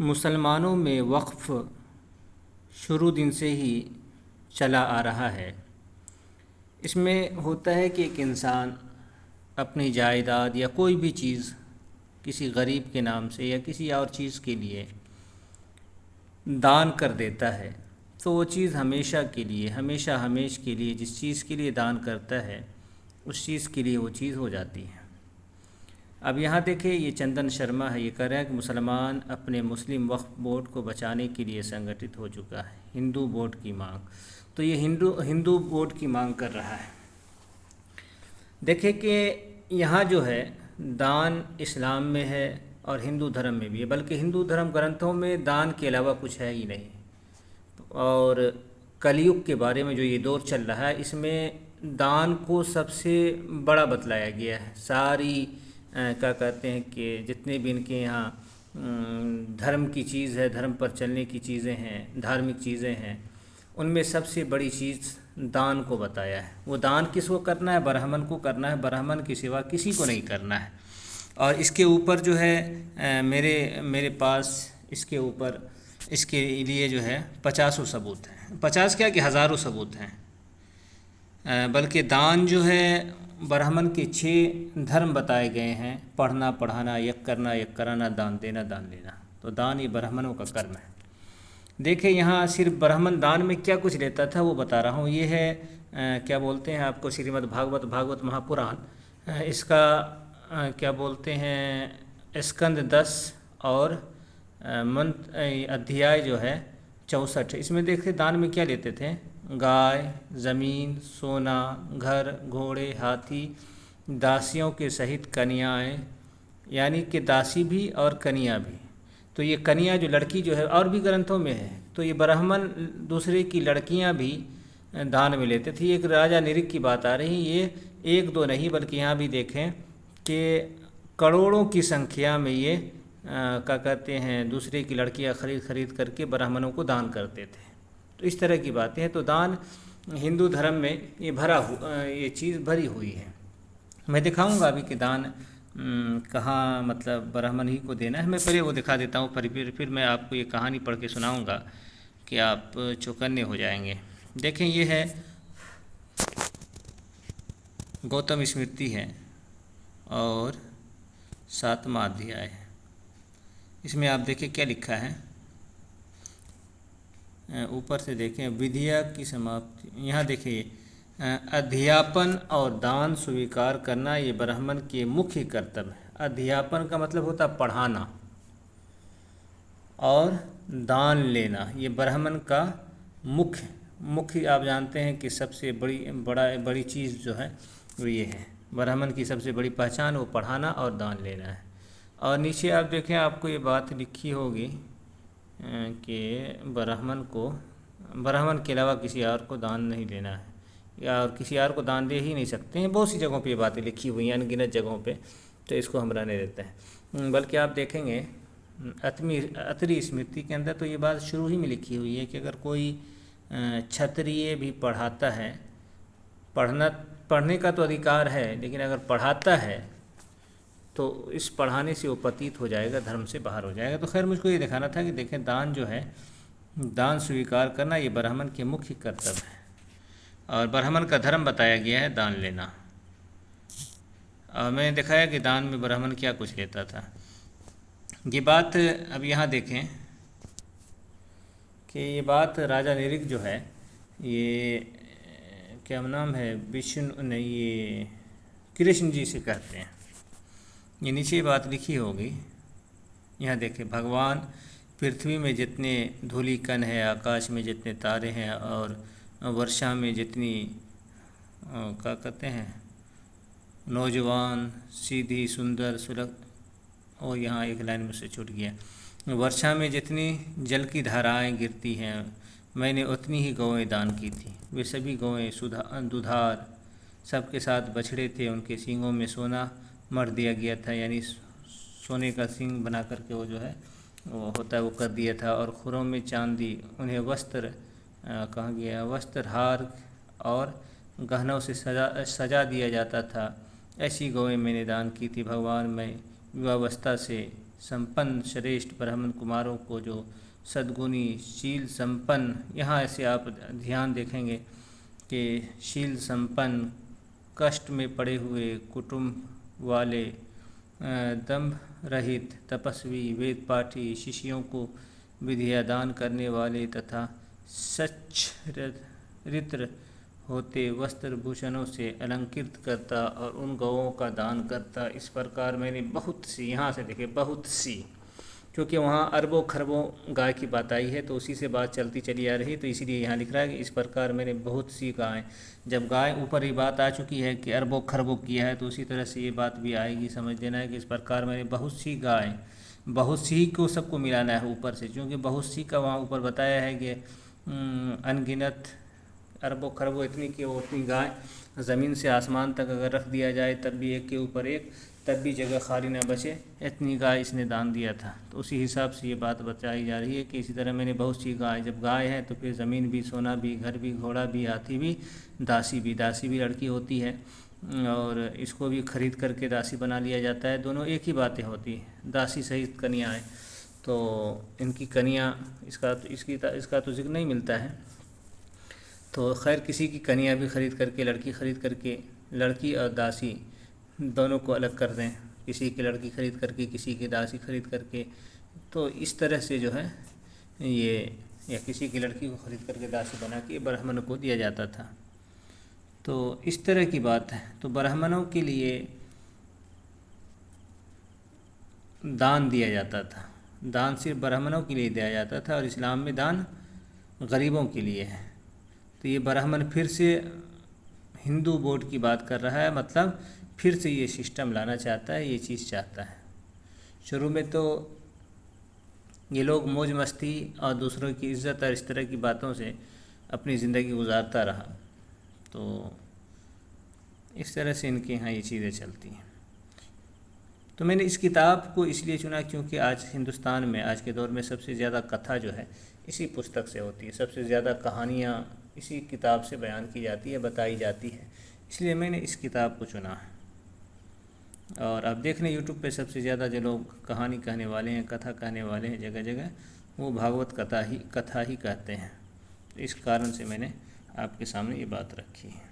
मुसलमानों में वक्फ़ शुरू दिन से ही चला आ रहा है। इसमें होता है कि एक इंसान अपनी जायदाद या कोई भी चीज़ किसी गरीब के नाम से या किसी और चीज़ के लिए दान कर देता है, तो वो चीज़ हमेशा के लिए हमेश के लिए जिस चीज़ के लिए दान करता है उस चीज़ के लिए वो चीज़ हो जाती है। अब यहाँ देखें, ये चंदन शर्मा है, ये कह रहे हैं कि मुसलमान अपने मुस्लिम वक्फ बोर्ड को बचाने के लिए संगठित हो चुका है। हिंदू बोर्ड की मांग, तो ये हिंदू बोर्ड की मांग कर रहा है। देखें कि यहाँ जो है दान इस्लाम में है और हिंदू धर्म में भी है, बल्कि हिंदू धर्म ग्रंथों में दान के अलावा कुछ है ही नहीं। और कलयुग के बारे में जो ये दौर चल रहा है, इसमें दान को सबसे बड़ा बतलाया गया है। सारी क्या कहते हैं कि जितने भी इनके यहाँ धर्म की चीज़ है, धर्म पर चलने की चीज़ें हैं, धार्मिक चीज़ें हैं, उनमें सबसे बड़ी चीज़ दान को बताया है। वो दान किसको करना है? ब्राह्मण को करना है, ब्राह्मण के सिवा किसी को नहीं करना है। और इसके ऊपर जो है मेरे पास इसके ऊपर इसके लिए जो है 50 सबूत हैं। 50 क्या कि हज़ारों सबूत हैं। बल्कि दान जो है ब्राह्मण के 6 धर्म बताए गए हैं: पढ़ना, पढ़ाना, यज्ञ करना, यज्ञ कराना, दान देना, दान लेना। तो दान ये ब्राह्मणों का कर्म है। देखिए यहाँ सिर्फ ब्राह्मण दान में क्या कुछ लेता था वो बता रहा हूँ। ये है क्या बोलते हैं आपको, श्रीमद् भागवत महापुराण, इसका क्या बोलते हैं, स्कंद 10 और मंत्र अध्याय जो है 64। इसमें देखते दान में क्या लेते थे: गाय, ज़मीन, सोना, घर, घोड़े, हाथी, दासियों के सहित कन्याएं, यानी कि दासी भी और कन्या भी। तो ये कन्या जो लड़की जो है, और भी ग्रंथों में है, तो ये ब्राह्मण दूसरे की लड़कियां भी दान में लेते थे। एक राजा निरिक की बात आ रही, ये एक दो नहीं बल्कि यहाँ भी देखें कि करोड़ों की संख्या में ये क्या कहते हैं दूसरे की लड़कियां खरीद करके ब्राह्मणों को दान करते थे। तो इस तरह की बातें हैं। तो दान हिंदू धर्म में ये चीज़ भरी हुई है। मैं दिखाऊंगा अभी कि दान कहाँ मतलब ब्राह्मण ही को देना है। मैं पहले वो दिखा देता हूँ, फिर मैं आपको ये कहानी पढ़ के सुनाऊंगा कि आप चौकन्ने हो जाएंगे। देखें, ये है गौतम स्मृति है और 7वां अध्याय है। इसमें आप देखें क्या लिखा है, ऊपर से देखें, विद्या की समाप्ति। यहाँ देखिए, अध्यापन और दान स्वीकार करना ये ब्राह्मण के मुख्य कर्तव्य है। अध्यापन का मतलब होता है पढ़ाना, और दान लेना ये ब्राह्मण का मुख्य आप जानते हैं कि सबसे बड़ी चीज़ जो है वो ये है। ब्राह्मण की सबसे बड़ी पहचान वो पढ़ाना और दान लेना है। और नीचे आप देखें, आपको ये बात लिखी होगी कि ब्राह्मण के अलावा किसी और को दान नहीं लेना है, या और किसी और को दान दे ही नहीं सकते हैं। बहुत सी जगहों पे ये बातें लिखी हुई हैं, अनगिनत जगहों पे, तो इसको हम रहने देते हैं। बल्कि आप देखेंगे अत्रि स्मृति के अंदर तो ये बात शुरू ही में लिखी हुई है कि अगर कोई क्षत्रिय भी पढ़ाता है, पढ़ने का तो अधिकार है, लेकिन अगर पढ़ाता है तो इस पढ़ाने से वो पतित हो जाएगा, धर्म से बाहर हो जाएगा। तो खैर, मुझको ये दिखाना था कि देखें, दान जो है, दान स्वीकार करना ये ब्राह्मण के मुख्य कर्तव्य है, और ब्राह्मण का धर्म बताया गया है दान लेना। और मैंने दिखाया कि दान में ब्राह्मण क्या कुछ लेता था। ये बात अब यहाँ देखें कि ये बात राजा निरिक जो है, ये क्या नाम है, विष्णु नहीं, ये कृष्ण जी से कहते हैं। ये नीचे बात लिखी होगी, यहाँ देखें, भगवान पृथ्वी में जितने धूलिकण है, आकाश में जितने तारे हैं, और वर्षा में जितनी क्या कहते हैं नौजवान, सीधी, सुंदर, सुलभ, और यहाँ एक लाइन में से छूट गया, वर्षा में जितनी जल की धाराएं गिरती हैं, मैंने उतनी ही गौएं दान की थी। वे सभी गौएं दुधार, सबके साथ बछड़े थे, उनके सींगों में सोना मढ़ दिया गया था, यानी सोने का सींग बना करके वो जो है वो होता है वो कर दिया था, और खुरों में चांदी, उन्हें वस्त्र कहा गया, वस्त्र, हार और गहनों से सजा दिया जाता था। ऐसी गौएं मैंने दान की थी। भगवान, मैं युवावस्था से संपन्न श्रेष्ठ ब्राह्मण कुमारों को जो सद्गुणी शील संपन्न, यहाँ ऐसे आप ध्यान देखेंगे कि शील संपन्न, कष्ट में पड़े हुए कुटुंब वाले, दंभ रहित, तपस्वी, वेद पाठी, शिष्यों को विद्या दान करने वाले तथा सच्चरित्र होते, वस्त्र भूषणों से अलंकृत करता और उन गौओं का दान करता। इस प्रकार मैंने बहुत सी, यहाँ से देखिए बहुत सी, क्योंकि वहाँ अरबों खरबों गाय की बात आई है तो उसी से बात चलती चली आ रही, तो इसीलिए यहाँ लिख रहा है कि इस प्रकार मैंने बहुत सी गाय। जब गाय ऊपर ही बात आ चुकी है कि अरबों खरबों किया है तो उसी तरह से ये बात भी आएगी, समझ लेना है कि इस प्रकार मैंने बहुत सी गाय, बहुत सी को सबको मिलाना है ऊपर से, क्योंकि बहुत सी का वहाँ ऊपर बताया है कि अनगिनत अरबों खरबों इतनी कि वो उतनी गाय ज़मीन से आसमान तक अगर रख दिया जाए तब भी एक के ऊपर एक, तब भी जगह खाली न बचे, इतनी गाय इसने दान दिया था। तो उसी हिसाब से ये बात बताई जा रही है कि इसी तरह मैंने बहुत सी गाय, जब गाय है तो फिर ज़मीन भी, सोना भी, घर भी, घोड़ा भी, हाथी भी, दासी भी। दासी भी लड़की होती है और इसको भी खरीद करके दासी बना लिया जाता है, दोनों एक ही बातें होती हैं। दासी सहित कन्या है तो इनकी कन्या, इसका तो जिक्र नहीं मिलता है, तो खैर किसी की कन्या भी खरीद करके, लड़की खरीद करके, लड़की और दासी दोनों को अलग कर दें, किसी की लड़की खरीद करके, किसी की दासी खरीद करके, तो इस तरह से जो है ये, या किसी की लड़की को खरीद करके दासी बना के ब्राह्मणों को दिया जाता था। तो इस तरह की बात है। तो ब्राह्मणों के लिए दान दिया जाता था, दान सिर्फ ब्राह्मणों के लिए दिया जाता था और इस्लाम में दान गरीबों के लिए है। तो ये ब्राह्मण फिर से हिंदू बोर्ड की बात कर रहा है, मतलब फिर से ये सिस्टम लाना चाहता है, ये चीज़ चाहता है। शुरू में तो ये लोग मौज मस्ती और दूसरों की इज़्ज़त और इस तरह की बातों से अपनी ज़िंदगी गुजारता रहा, तो इस तरह से इनके यहाँ ये चीज़ें चलती हैं। तो मैंने इस किताब को इसलिए चुना क्योंकि आज हिंदुस्तान में, आज के दौर में सबसे ज़्यादा कथा जो है इसी पुस्तक से होती है, सबसे ज़्यादा कहानियाँ इसी किताब से बयान की जाती है, बताई जाती है, इसलिए मैंने इस किताब को चुना है। और अब देख लें यूट्यूब पे सबसे ज़्यादा जो लोग कहानी कहने वाले हैं, कथा कहने वाले हैं जगह जगह, वो भागवत कथा ही कहते हैं। इस कारण से मैंने आपके सामने ये बात रखी है।